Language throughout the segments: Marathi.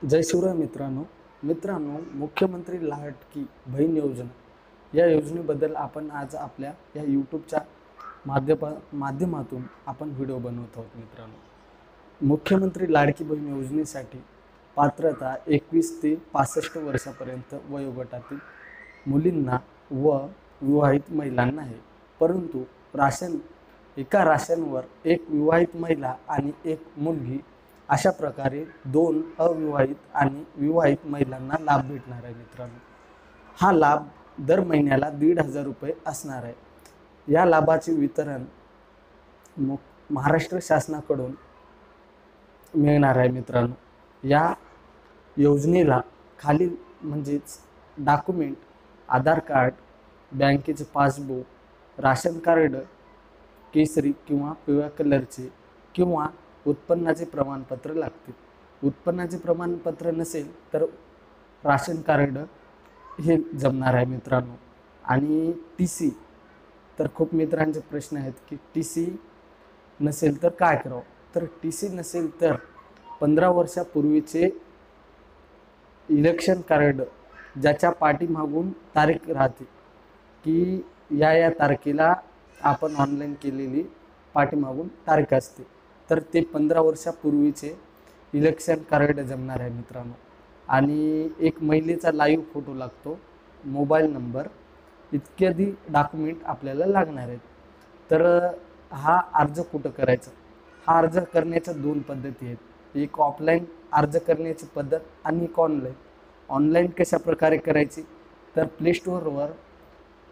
जय शिवराय मित्रांनो, मुख्यमंत्री लाडकी बहीण योजना या योजनेबद्दल आपण आज आपल्या या यूट्यूबच्या माध्यमातून आपण व्हिडिओ बनवत आहोत। मित्रांनो, मुख्यमंत्री लाडकी बहीण योजनेसाठी पात्रता 21 ते 65 वर्षापर्यंत वयोगटातील मुलींना व विवाहित महिलांना आहे। परंतु एका राशनवर एक विवाहित महिला आणि एक मुलगी अशा प्रकारे 2 अविवाहित आणि विवाहित महिलांना लाभ भेटणार आहे। मित्रांनो, हा लाभ दर महिन्याला 1,500 रुपये असणार आहे। या लाभाचे वितरण महाराष्ट्र शासनाकडून मिळणार आहे। मित्रांनो, या योजनेला खालील म्हणजेच डॉक्युमेंट आधार कार्ड, बँकेचे पासबुक, राशन कार्ड केसरी किंवा पिवळ्या कलरचे किंवा उत्पन्नाचे प्रमाणपत्र लागतील। उत्पन्नाचे प्रमाणपत्र नसेल तर राशन कार्ड हे जमणार आहे। मित्रांनो, आणि TC तर खूप मित्रांचे प्रश्न आहेत की TC नसेल तर काय करावं। तर TC नसेल तर 15 वर्षापूर्वीचे इलेक्शन कार्ड ज्याच्या पाठीमागून तारीख राहते की या तारखेला आपण ऑनलाईन केलेली पाठीमागून तारीख असते, तर ते 15 वर्षापूर्वीचे इलेक्शन कार्ड जमणार आहे। मित्रांनो, आणि एक महिलेचा लाईव्ह फोटो लागतो, मोबाईल नंबर इत्यादी डॉक्युमेंट आपल्याला लागणार आहेत। तर हा अर्ज कुठं करायचा? हा अर्ज करण्याच्या 2 पद्धती आहेत। एक ऑफलाईन अर्ज करण्याची पद्धत आणि एक ऑनलाईन कशा प्रकारे करायची? तर प्ले स्टोअरवर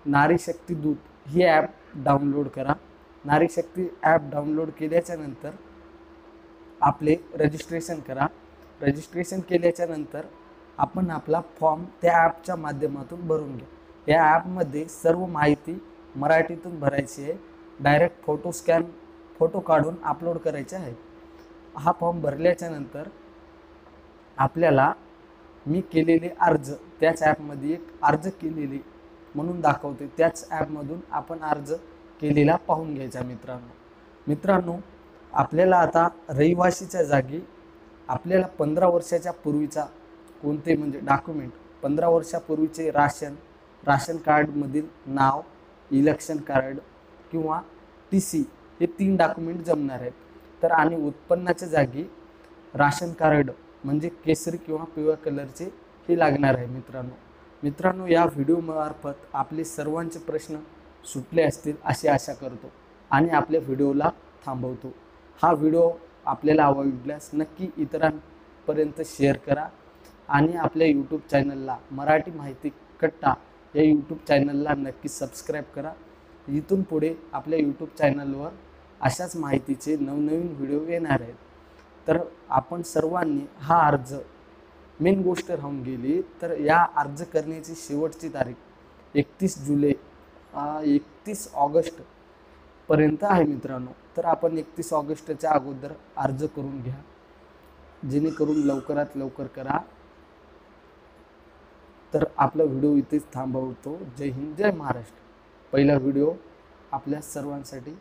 नारी शक्ती दूत ही ॲप डाउनलोड करा। नारी शक्ती ॲप डाउनलोड केल्याच्या नंतर आपले रजिस्ट्रेशन करा। रजिस्ट्रेशन केल्याच्या नंतर आपण आपला फॉर्म त्या ॲपच्या माध्यमातून भरून घ्या। या ॲपमध्ये सर्व माहिती मराठीतून भरायची आहे। डायरेक्ट फोटो काढून अपलोड करायचे आहे। हा फॉर्म भरल्याच्या नंतर आपल्याला मी केलेले अर्ज त्याच ॲपमध्ये एक अर्ज केलेले म्हणून दाखवते, त्याच ॲपमधून आपण अर्ज केलेला पाहून घ्यायचा। मित्रांनो, आपल्याला आता रहिवाशीच्या जागी आपल्याला 15 वर्षाच्या पूर्वीचा कोणते म्हणजे डॉक्युमेंट, 15 वर्षापूर्वीचे राशन कार्डमधील नाव, इलेक्शन कार्ड किंवा TC हे 3 डॉक्युमेंट जमणार आहेत। तर आणि उत्पन्नाच्या जागी राशन कार्ड म्हणजे केसरी किंवा पिवळ्या कलरचे हे लागणार आहे। मित्रांनो, या व्हिडिओमार्फत आपले सर्वांचे प्रश्न सुटले असतील अशी आशा करतो आणि आपल्या व्हिडिओला थांबवतो। हा व्हिडिओ आपल्याला आवडल्यास नक्की इतरांपर्यंत शेअर करा आणि आपल्या यूट्यूब चॅनलला मराठी माहिती कट्टा या यूट्यूब चॅनलला नक्की सबस्क्राईब करा। इथून पुढे आपल्या यूट्यूब चॅनलवर अशाच माहितीचे नवनवीन व्हिडिओ येणार आहेत। तर आपण सर्वांनी हा अर्ज, मेन गोष्ट राहून गेली तर या अर्ज करण्याची शेवटची तारीख 31 ऑगस्ट पर्यंत आहे। मित्रांनो, तर आपण 31 ऑगस्टच्या अगोदर अर्ज करून घ्या, जेणेकरून लवकरात लवकर करा। तर आपला व्हिडिओ इथेच थांबवतो। जय हिंद, जय महाराष्ट्र। पहिला व्हिडिओ आपल्या सर्वांसाठी